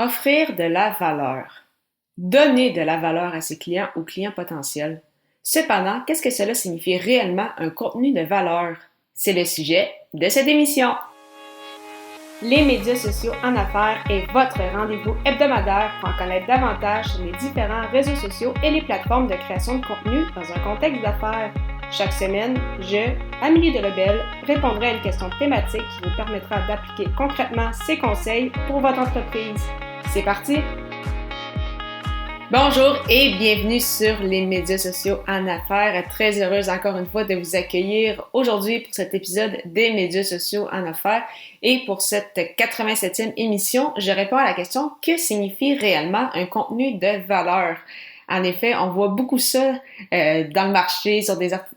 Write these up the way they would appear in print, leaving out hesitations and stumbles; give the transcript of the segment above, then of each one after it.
Offrir de la valeur. Donner de la valeur à ses clients ou clients potentiels. Cependant, qu'est-ce que cela signifie réellement un contenu de valeur? C'est le sujet de cette émission. Les médias sociaux en affaires est votre rendez-vous hebdomadaire pour en connaître davantage sur les différents réseaux sociaux et les plateformes de création de contenu dans un contexte d'affaires. Chaque semaine, je, Amélie Delebel, répondrai à une question thématique qui vous permettra d'appliquer concrètement ces conseils pour votre entreprise. C'est parti! Bonjour et bienvenue sur les médias sociaux en affaires. Très heureuse encore une fois de vous accueillir aujourd'hui pour cet épisode des médias sociaux en affaires. Et pour cette 87e émission, je réponds à la question: que signifie réellement un contenu de valeur? En effet, on voit beaucoup ça dans le marché,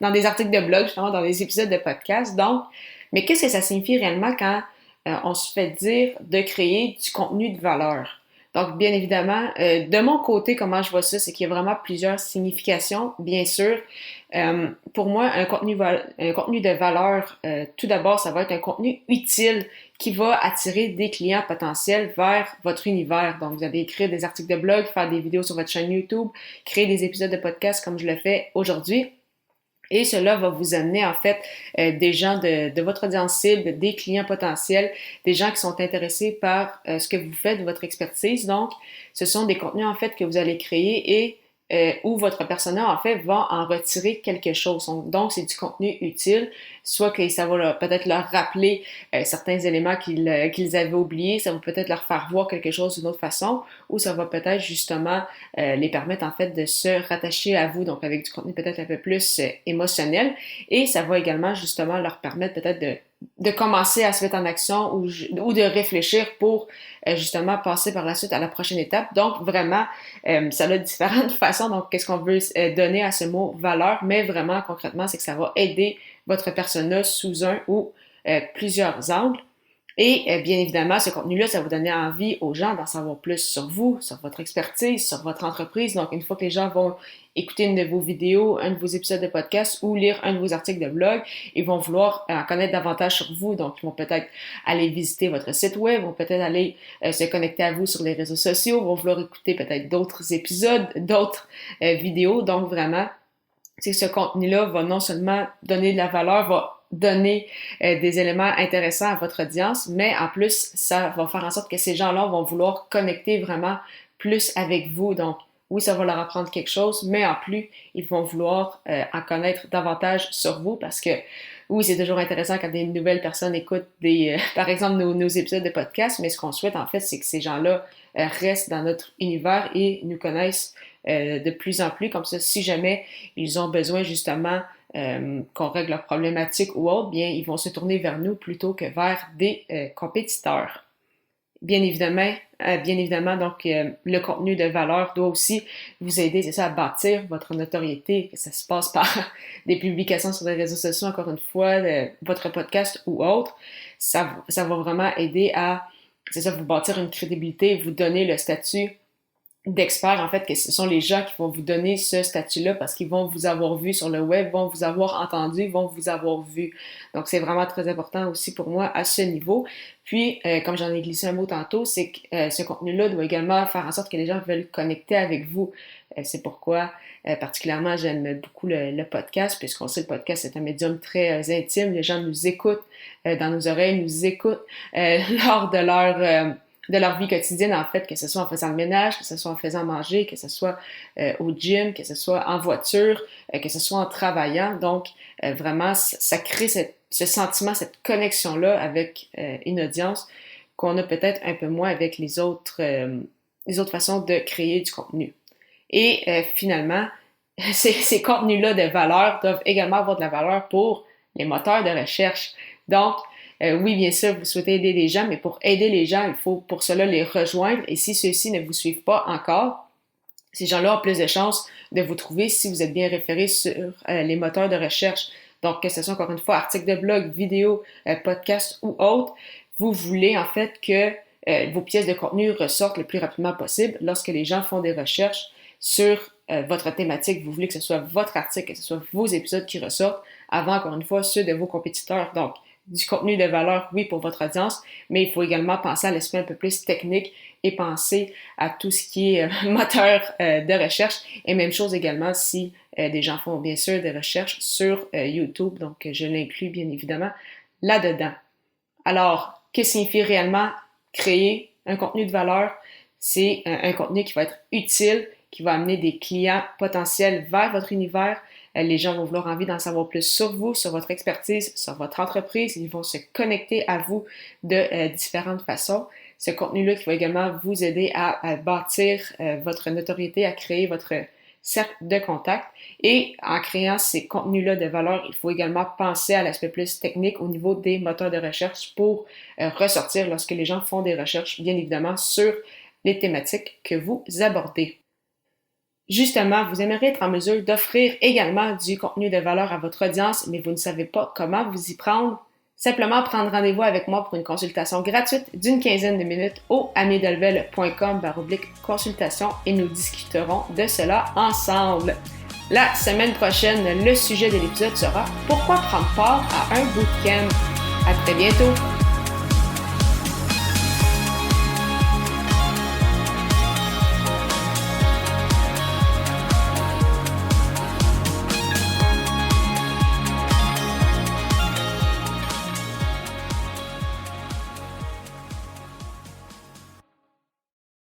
dans des articles de blog, justement, dans des épisodes de podcast. Donc, mais qu'est-ce que ça signifie réellement quand on se fait dire de créer du contenu de valeur? Donc, bien évidemment, de mon côté, comment je vois ça, c'est qu'il y a vraiment plusieurs significations, bien sûr. Pour moi, un contenu de valeur, tout d'abord, ça va être un contenu utile qui va attirer des clients potentiels vers votre univers. Donc, vous allez écrire des articles de blog, faire des vidéos sur votre chaîne YouTube, créer des épisodes de podcast comme je le fais aujourd'hui. Et cela va vous amener en fait des gens de votre audience cible, des clients potentiels, des gens qui sont intéressés par ce que vous faites, votre expertise. Donc, ce sont des contenus en fait que vous allez créer et où votre persona en fait va en retirer quelque chose. Donc, c'est du contenu utile, soit que ça va peut-être leur rappeler certains éléments qu'ils avaient oubliés, ça va peut-être leur faire voir quelque chose d'une autre façon, ou ça va peut-être justement les permettre en fait de se rattacher à vous, donc avec du contenu peut-être un peu plus émotionnel, et ça va également justement leur permettre peut-être de commencer à se mettre en action ou de réfléchir pour justement passer par la suite à la prochaine étape. Donc vraiment, ça a différentes façons. Donc qu'est-ce qu'on veut donner à ce mot valeur, mais vraiment concrètement, c'est que ça va aider votre persona sous un ou plusieurs angles. Et bien évidemment, ce contenu-là, ça va vous donner envie aux gens d'en savoir plus sur vous, sur votre expertise, sur votre entreprise. Donc, une fois que les gens vont écouter une de vos vidéos, un de vos épisodes de podcast ou lire un de vos articles de blog, ils vont vouloir en connaître davantage sur vous. Donc, ils vont peut-être aller visiter votre site web, vont peut-être aller se connecter à vous sur les réseaux sociaux, vont vouloir écouter peut-être d'autres épisodes, d'autres vidéos. Donc, vraiment, c'est que ce contenu-là va non seulement donner de la valeur, va donner des éléments intéressants à votre audience, mais en plus, ça va faire en sorte que ces gens-là vont vouloir connecter vraiment plus avec vous. Donc, oui, ça va leur apprendre quelque chose, mais en plus, ils vont vouloir en connaître davantage sur vous parce que, oui, c'est toujours intéressant quand des nouvelles personnes écoutent par exemple, nos épisodes de podcast, mais ce qu'on souhaite, en fait, c'est que ces gens-là restent dans notre univers et nous connaissent de plus en plus. Comme ça, si jamais ils ont besoin, justement, qu'on règle leurs problématiques ou autre, bien, ils vont se tourner vers nous plutôt que vers des compétiteurs. Bien évidemment, donc, le contenu de valeur doit aussi vous aider, c'est ça, à bâtir votre notoriété, que ça se passe par des publications sur les réseaux sociaux, encore une fois, votre podcast ou autre. Ça va vraiment aider à, c'est ça, vous bâtir une crédibilité, vous donner le statut d'experts, en fait, que ce sont les gens qui vont vous donner ce statut-là parce qu'ils vont vous avoir vu sur le web, vont vous avoir entendu, vont vous avoir vu. Donc, c'est vraiment très important aussi pour moi à ce niveau. Puis, comme j'en ai glissé un mot tantôt, c'est que ce contenu-là doit également faire en sorte que les gens veulent connecter avec vous. C'est pourquoi, particulièrement, j'aime beaucoup le podcast, puisqu'on sait que le podcast est un médium très intime. Les gens nous écoutent dans nos oreilles, nous écoutent lors de leur vie quotidienne, en fait, que ce soit en faisant le ménage, que ce soit en faisant manger, que ce soit au gym, que ce soit en voiture, que ce soit en travaillant. Donc, vraiment, ça crée ce sentiment, cette connexion-là avec une audience qu'on a peut-être un peu moins avec les autres façons de créer du contenu. Et finalement, ces contenus-là de valeur doivent également avoir de la valeur pour les moteurs de recherche. Donc, oui, bien sûr, vous souhaitez aider les gens, mais pour aider les gens, il faut pour cela les rejoindre. Et si ceux-ci ne vous suivent pas encore, ces gens-là ont plus de chances de vous trouver si vous êtes bien référé sur les moteurs de recherche. Donc, que ce soit encore une fois articles de blog, vidéos, podcasts ou autres, vous voulez en fait que vos pièces de contenu ressortent le plus rapidement possible lorsque les gens font des recherches sur votre thématique. Vous voulez que ce soit votre article, que ce soit vos épisodes qui ressortent avant, encore une fois, ceux de vos compétiteurs. Donc, du contenu de valeur, oui, pour votre audience, mais il faut également penser à l'aspect un peu plus technique et penser à tout ce qui est moteur de recherche. Et même chose également si des gens font bien sûr des recherches sur YouTube, donc je l'inclus bien évidemment là-dedans. Alors, que signifie réellement créer un contenu de valeur? C'est un contenu qui va être utile, qui va amener des clients potentiels vers votre univers. Les gens vont vouloir envie d'en savoir plus sur vous, sur votre expertise, sur votre entreprise. Ils vont se connecter à vous de différentes façons. Ce contenu-là qui va également vous aider à bâtir votre notoriété, à créer votre cercle de contact. Et en créant ces contenus-là de valeur, il faut également penser à l'aspect plus technique au niveau des moteurs de recherche pour ressortir lorsque les gens font des recherches, bien évidemment, sur les thématiques que vous abordez. Justement, vous aimeriez être en mesure d'offrir également du contenu de valeur à votre audience, mais vous ne savez pas comment vous y prendre. Simplement prendre rendez-vous avec moi pour une consultation gratuite d'une quinzaine de minutes au amidelvel.com/consultation et nous discuterons de cela ensemble. La semaine prochaine, le sujet de l'épisode sera « Pourquoi prendre part à un bootcamp ?» À très bientôt!